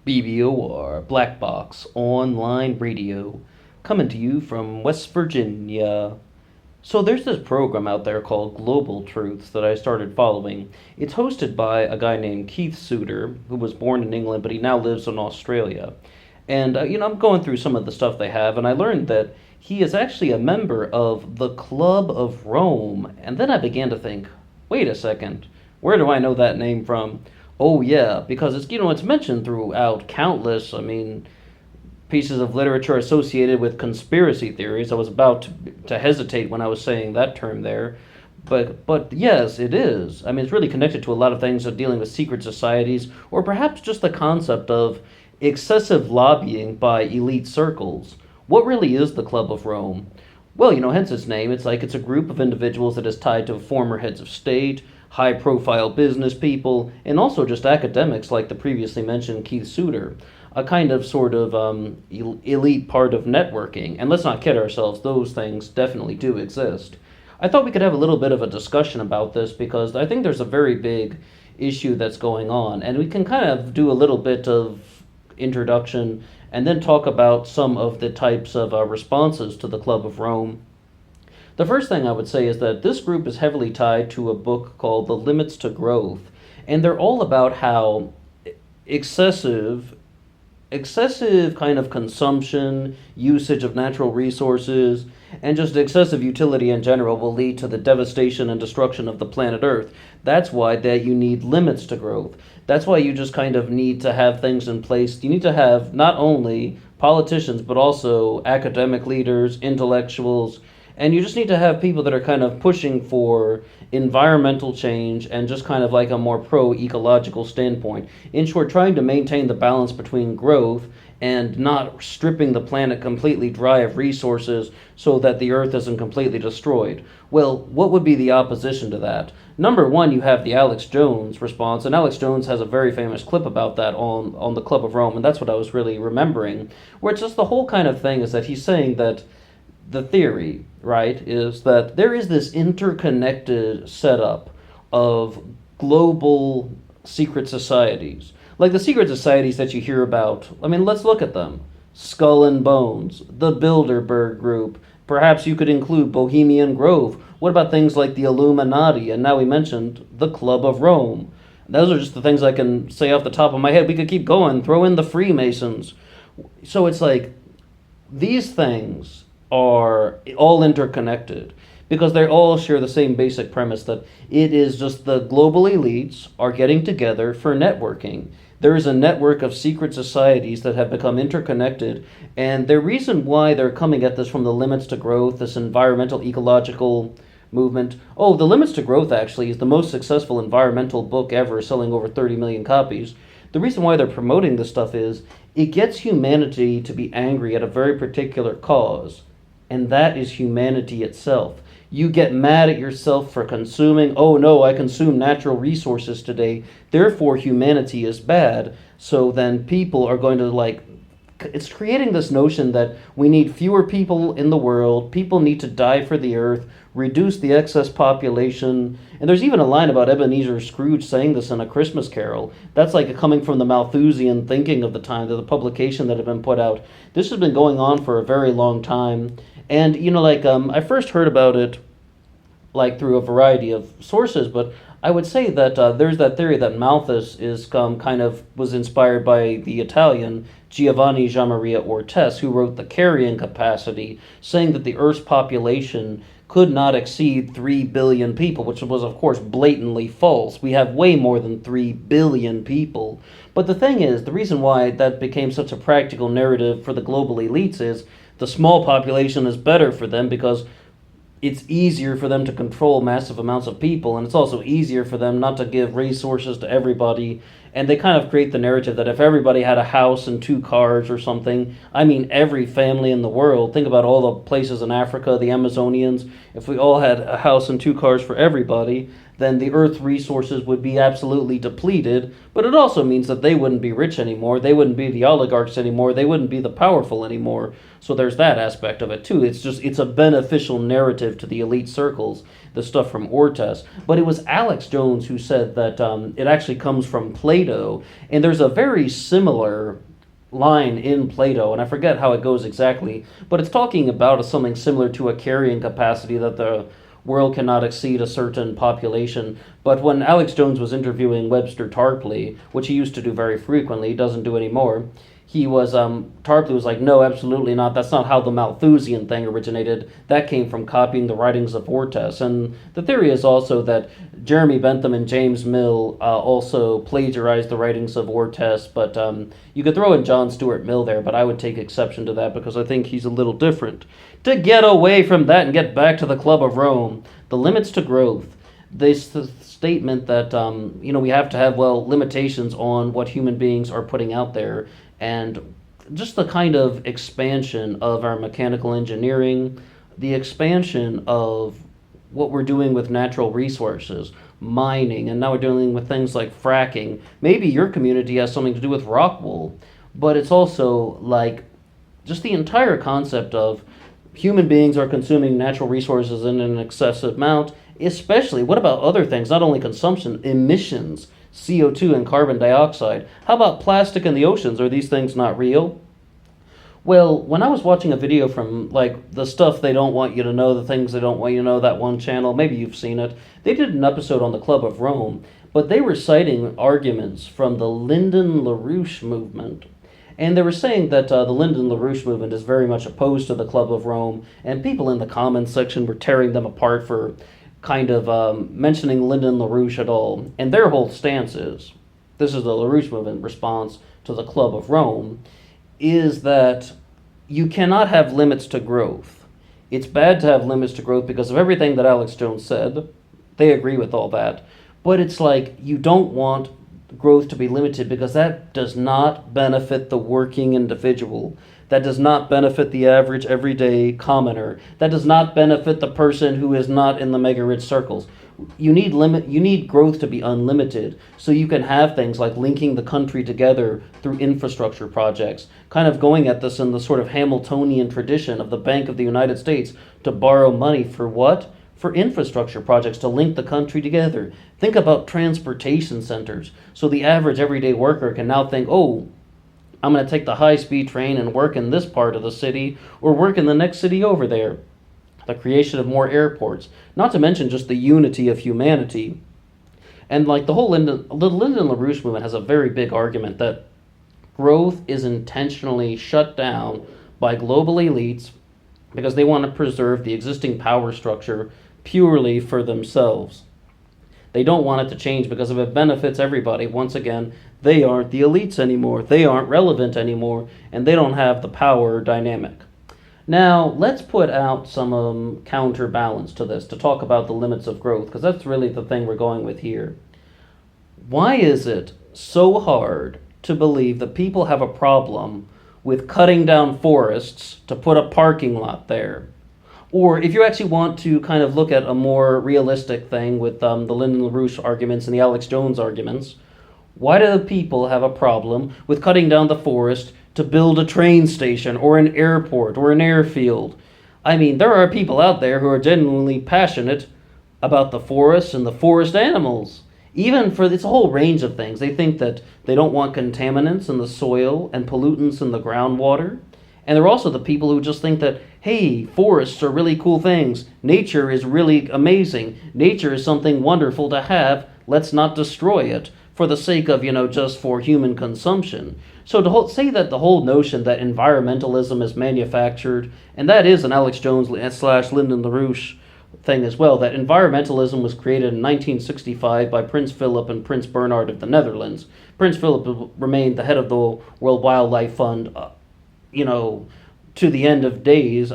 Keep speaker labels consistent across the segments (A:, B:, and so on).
A: BBOR, Black Box Online Radio, coming to you from West Virginia. So there's this program out there called Global Truths that I started following. It's hosted by a guy named Keith Suter, who was born in England, but he now lives in Australia. And, I'm going through some of the stuff they have, and I learned that he is actually a member of the Club of Rome. And then I began to think, wait a second, where do I know that name from? Oh yeah, because it's mentioned throughout countless, pieces of literature associated with conspiracy theories. I was about to hesitate when I was saying that term there, but yes, it is. It's really connected to a lot of things of dealing with secret societies, or perhaps just the concept of excessive lobbying by elite circles. What really is the Club of Rome? Well, hence its name. It's a group of individuals that is tied to former heads of state, high profile business people, and also just academics like the previously mentioned Keith Suter, a kind of sort of elite part of networking. And let's not kid ourselves, those things definitely do exist. I thought we could have a little bit of a discussion about this because I think there's a very big issue that's going on, and we can kind of do a little bit of introduction and then talk about some of the types of responses to the Club of Rome. The first thing I would say is that this group is heavily tied to a book called The Limits to Growth, and they're all about how excessive kind of consumption, usage of natural resources, and just excessive utility in general will lead to the devastation and destruction of the planet Earth. That's why that you need limits to growth. That's why you just kind of need to have things in place. You need to have not only politicians, but also academic leaders, intellectuals, and you just need to have people that are kind of pushing for environmental change and just kind of like a more pro-ecological standpoint. In short, trying to maintain the balance between growth and not stripping the planet completely dry of resources so that the Earth isn't completely destroyed. Well, what would be the opposition to that? Number one, you have the Alex Jones response, and Alex Jones has a very famous clip about that on the Club of Rome, and that's what I was really remembering, where it's just the whole kind of thing is that he's saying that the theory, right, is that there is this interconnected setup of global secret societies. Like the secret societies that you hear about, let's look at them. Skull and Bones, the Bilderberg Group, perhaps you could include Bohemian Grove. What about things like the Illuminati? And now we mentioned the Club of Rome. Those are just the things I can say off the top of my head. We could keep going, throw in the Freemasons. So it's like these things are all interconnected because they all share the same basic premise that it is just the global elites are getting together for networking. There is a network of secret societies that have become interconnected, and the reason why they're coming at this from the Limits to Growth, this environmental ecological movement. Oh, The Limits to Growth actually is the most successful environmental book ever, selling over 30 million copies. The reason why they're promoting this stuff is it gets humanity to be angry at a very particular cause, and that is humanity itself. You get mad at yourself for consuming, oh no, I consume natural resources today, therefore humanity is bad. So then people are going to it's creating this notion that we need fewer people in the world, people need to die for the earth, reduce the excess population. And there's even a line about Ebenezer Scrooge saying this in A Christmas Carol. That's like coming from the Malthusian thinking of the time, the publication that had been put out. This has been going on for a very long time. And, I first heard about it, through a variety of sources, but I would say that there's that theory that Malthus was inspired by the Italian Giovanni Giammaria Ortes, who wrote The Carrying Capacity, saying that the Earth's population could not exceed 3 billion people, which was, of course, blatantly false. We have way more than 3 billion people. But the thing is, the reason why that became such a practical narrative for the global elites is the small population is better for them because it's easier for them to control massive amounts of people, and it's also easier for them not to give resources to everybody. And they kind of create the narrative that if everybody had a house and 2 cars or something, every family in the world, think about all the places in Africa, the Amazonians, if we all had a house and 2 cars for everybody, then the Earth resources would be absolutely depleted, but it also means that they wouldn't be rich anymore, they wouldn't be the oligarchs anymore, they wouldn't be the powerful anymore. So there's that aspect of it too. It's a beneficial narrative to the elite circles, the stuff from Ortes. But it was Alex Jones who said that it actually comes from Plato, and there's a very similar line in Plato, and I forget how it goes exactly, but it's talking about something similar to a carrying capacity that the world cannot exceed a certain population. But when Alex Jones was interviewing Webster Tarpley, which he used to do very frequently, he doesn't do anymore, Tarpley was like, no, absolutely not. That's not how the Malthusian thing originated. That came from copying the writings of Ortes. And the theory is also that Jeremy Bentham and James Mill also plagiarized the writings of Ortes, but you could throw in John Stuart Mill there, but I would take exception to that because I think he's a little different. To get away from that and get back to the Club of Rome, the limits to growth, this statement that we have to have limitations on what human beings are putting out there, and just the kind of expansion of our mechanical engineering, the expansion of what we're doing with natural resources, mining, and now we're dealing with things like fracking. Maybe your community has something to do with rock wool, but it's also like just the entire concept of human beings are consuming natural resources in an excessive amount, especially, what about other things, not only consumption, emissions, CO2 and carbon dioxide. How about plastic in the oceans? Are these things not real? Well, when I was watching a video from, like, the stuff they don't want you to know, the things they don't want you to know, that one channel, maybe you've seen it, they did an episode on the Club of Rome, but they were citing arguments from the Lyndon-LaRussa movement. And they were saying that the Lyndon-LaRussa movement is very much opposed to the Club of Rome, and people in the comments section were tearing them apart for kind of mentioning Lyndon LaRouche at all. And their whole stance is, this is the LaRouche movement response to the Club of Rome, is that you cannot have limits to growth. It's bad to have limits to growth because of everything that Alex Jones said. They agree with all that. But it's like you don't want growth to be limited because that does not benefit the working individual. That does not benefit the average everyday commoner. That does not benefit the person who is not in the mega rich circles. You need growth to be unlimited so you can have things like linking the country together through infrastructure projects, kind of going at this in the sort of Hamiltonian tradition of the Bank of the United States to borrow money for what? For infrastructure projects to link the country together. Think about transportation centers. So the average everyday worker can now think, oh, I'm going to take the high-speed train and work in this part of the city or work in the next city over there. The creation of more airports, not to mention just the unity of humanity. And like the Lyndon LaRouche movement has a very big argument that growth is intentionally shut down by global elites because they want to preserve the existing power structure purely for themselves. They don't want it to change because if it benefits everybody, once again, they aren't the elites anymore, they aren't relevant anymore, and they don't have the power dynamic. Now, let's put out some counterbalance to this to talk about the limits of growth, because that's really the thing we're going with here. Why is it so hard to believe that people have a problem with cutting down forests to put a parking lot there? Or if you actually want to kind of look at a more realistic thing with the Lyndon LaRouche arguments and the Alex Jones arguments, why do the people have a problem with cutting down the forest to build a train station or an airport or an airfield? I mean, there are people out there who are genuinely passionate about the forests and the forest animals. Even for it's a whole range of things. They think that they don't want contaminants in the soil and pollutants in the groundwater. And there are also the people who just think that, hey, forests are really cool things. Nature is really amazing. Nature is something wonderful to have. Let's not destroy it for the sake of, just for human consumption. So to say that the whole notion that environmentalism is manufactured, and that is an Alex Jones / Lyndon LaRouche thing as well, that environmentalism was created in 1965 by Prince Philip and Prince Bernhard of the Netherlands. Prince Philip remained the head of the World Wildlife Fund, to the end of days,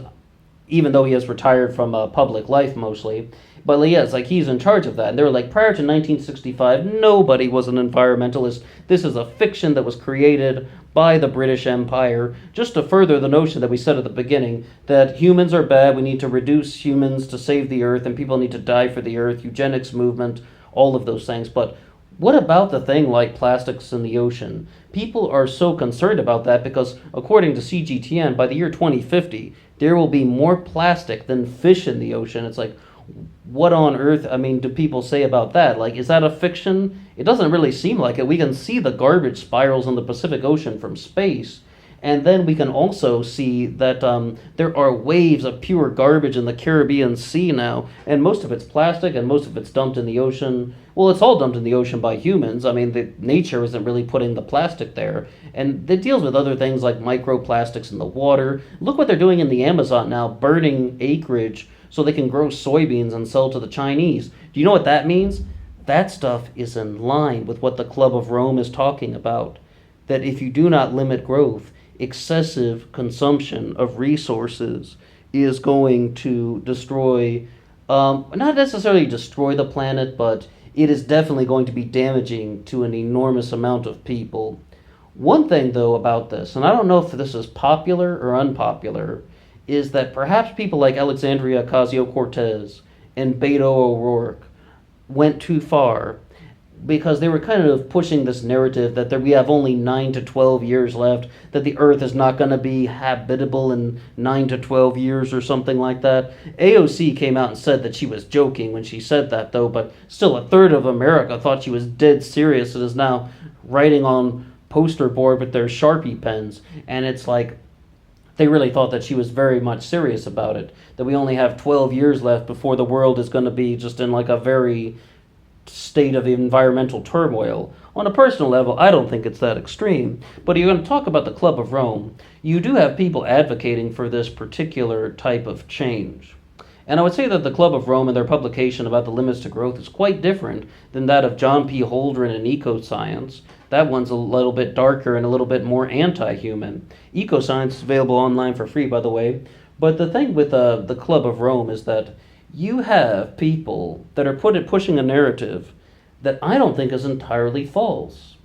A: even though he has retired from public life mostly. But yeah, it's like he's in charge of that. And they were like, prior to 1965, nobody was an environmentalist. This is a fiction that was created by the British Empire, just to further the notion that we said at the beginning, that humans are bad, we need to reduce humans to save the earth, and people need to die for the earth, eugenics movement, all of those things. But what about the thing like plastics in the ocean? People are so concerned about that because, according to CGTN, by the year 2050, there will be more plastic than fish in the ocean. It's like, what on earth, I mean, do people say about that? Like, is that a fiction? It doesn't really seem like it. We can see the garbage spirals in the Pacific Ocean from space. And then we can also see that there are waves of pure garbage in the Caribbean Sea now, and most of it's plastic, and most of it's dumped in the ocean. Well, it's all dumped in the ocean by humans. I mean, nature isn't really putting the plastic there, and it deals with other things like microplastics in the water. Look what they're doing in the Amazon now, burning acreage so they can grow soybeans and sell to the Chinese. Do you know what that means? That stuff is in line with what the Club of Rome is talking about. That if you do not limit growth, excessive consumption of resources is going to destroy, not necessarily destroy the planet, but it is definitely going to be damaging to an enormous amount of people. One thing, though, about this, and I don't know if this is popular or unpopular, is that perhaps people like Alexandria Ocasio-Cortez and Beto O'Rourke went too far because they were kind of pushing this narrative that we have only 9 to 12 years left, that the Earth is not going to be habitable in 9 to 12 years or something like that. AOC came out and said that she was joking when she said that, though, but still a third of America thought she was dead serious and is now writing on poster board with their Sharpie pens. And it's like, they really thought that she was very much serious about it, that we only have 12 years left before the world is going to be just in like a very state of environmental turmoil. On a personal level, I don't think it's that extreme. But you're going to talk about the Club of Rome. You do have people advocating for this particular type of change. And I would say that the Club of Rome and their publication about the limits to growth is quite different than that of John P. Holdren and Ecoscience. That one's a little bit darker and a little bit more anti-human. Ecoscience is available online for free, by the way. But the thing with the Club of Rome is that you have people that are pushing a narrative that I don't think is entirely false.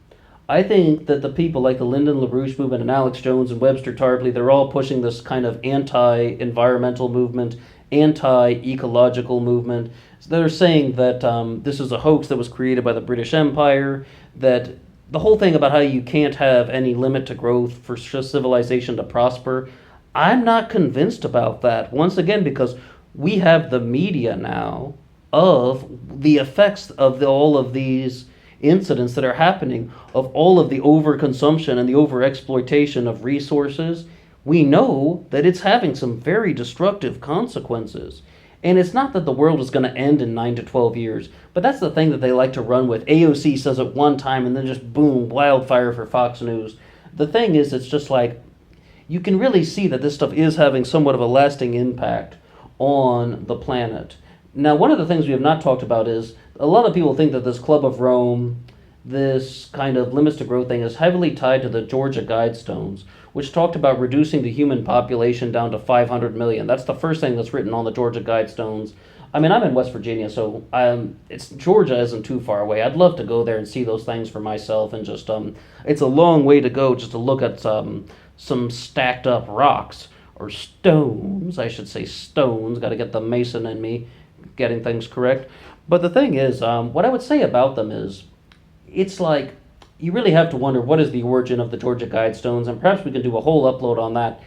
A: I think that the people like the Lyndon LaRussa movement and Alex Jones and Webster Tarpley, they're all pushing this kind of anti-environmental movement, anti-ecological movement. So they're saying that this is a hoax that was created by the British Empire, that the whole thing about how you can't have any limit to growth for civilization to prosper, I'm not convinced about that. Once again, because we have the media now of the effects of all of these incidents that are happening, of all of the overconsumption and the overexploitation of resources. We know that it's having some very destructive consequences. And it's not that the world is going to end in 9 to 12 years, but that's the thing that they like to run with. AOC says it one time and then just boom, wildfire for Fox News. The thing is, it's just like, you can really see that this stuff is having somewhat of a lasting impact on the planet. Now, one of the things we have not talked about is a lot of people think that this Club of Rome, this kind of limits to growth thing, is heavily tied to the Georgia Guidestones, which talked about reducing the human population down to 500 million. That's the first thing that's written on the Georgia Guidestones. I mean, I'm in West Virginia, so Georgia isn't too far away. I'd love to go there and see those things for myself, and just it's a long way to go just to look at some stacked up rocks. Or stones, I should say stones. Got to get the Mason in me, getting things correct. But the thing is, what I would say about them is, it's like, you really have to wonder what is the origin of the Georgia Guidestones, and perhaps we can do a whole upload on that.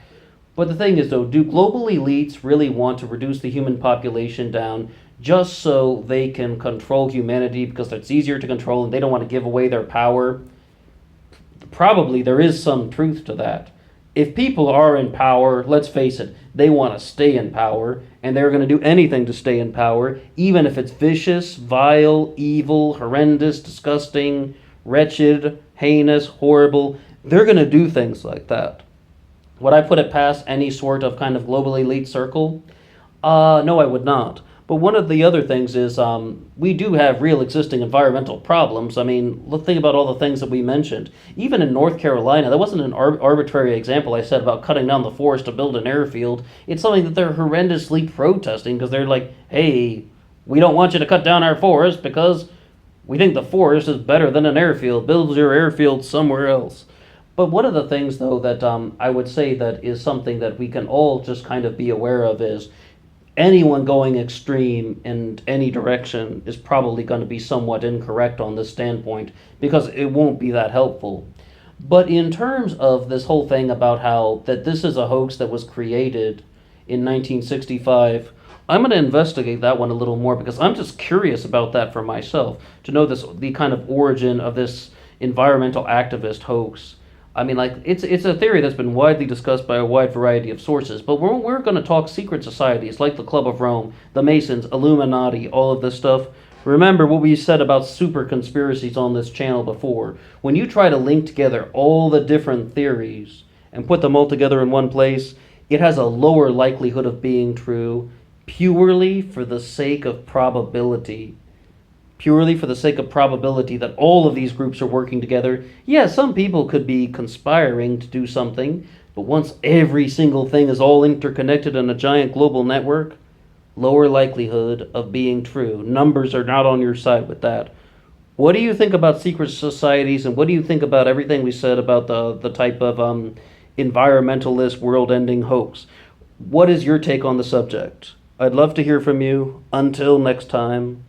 A: But the thing is, though, do global elites really want to reduce the human population down just so they can control humanity because it's easier to control and they don't want to give away their power? Probably there is some truth to that. If people are in power, let's face it, they want to stay in power, and they're going to do anything to stay in power, even if it's vicious, vile, evil, horrendous, disgusting, wretched, heinous, horrible. They're going to do things like that. Would I put it past any sort of kind of global elite circle? No, I would not. But one of the other things is we do have real existing environmental problems. I mean, think about all the things that we mentioned. Even in North Carolina, that wasn't an arbitrary example I said about cutting down the forest to build an airfield. It's something that they're horrendously protesting because they're like, hey, we don't want you to cut down our forest because we think the forest is better than an airfield. Build your airfield somewhere else. But one of the things, though, that I would say that is something that we can all just kind of be aware of is, anyone going extreme in any direction is probably going to be somewhat incorrect on this standpoint because it won't be that helpful. But in terms of this whole thing about how that this is a hoax that was created in 1965, I'm going to investigate that one a little more because I'm just curious about that for myself to know this the kind of origin of this environmental activist hoax. I mean, like it's a theory that's been widely discussed by a wide variety of sources, but we're going to talk secret societies like the Club of Rome, the Masons, Illuminati, all of this stuff. Remember what we said about super conspiracies on this channel before. When you try to link together all the different theories and put them all together in one place, it has a lower likelihood of being true purely for the sake of probability. Purely for the sake of probability that all of these groups are working together. Yeah, some people could be conspiring to do something, but once every single thing is all interconnected in a giant global network, lower likelihood of being true. Numbers are not on your side with that. What do you think about secret societies, and what do you think about everything we said about the type of environmentalist world-ending hoax? What is your take on the subject? I'd love to hear from you. Until next time.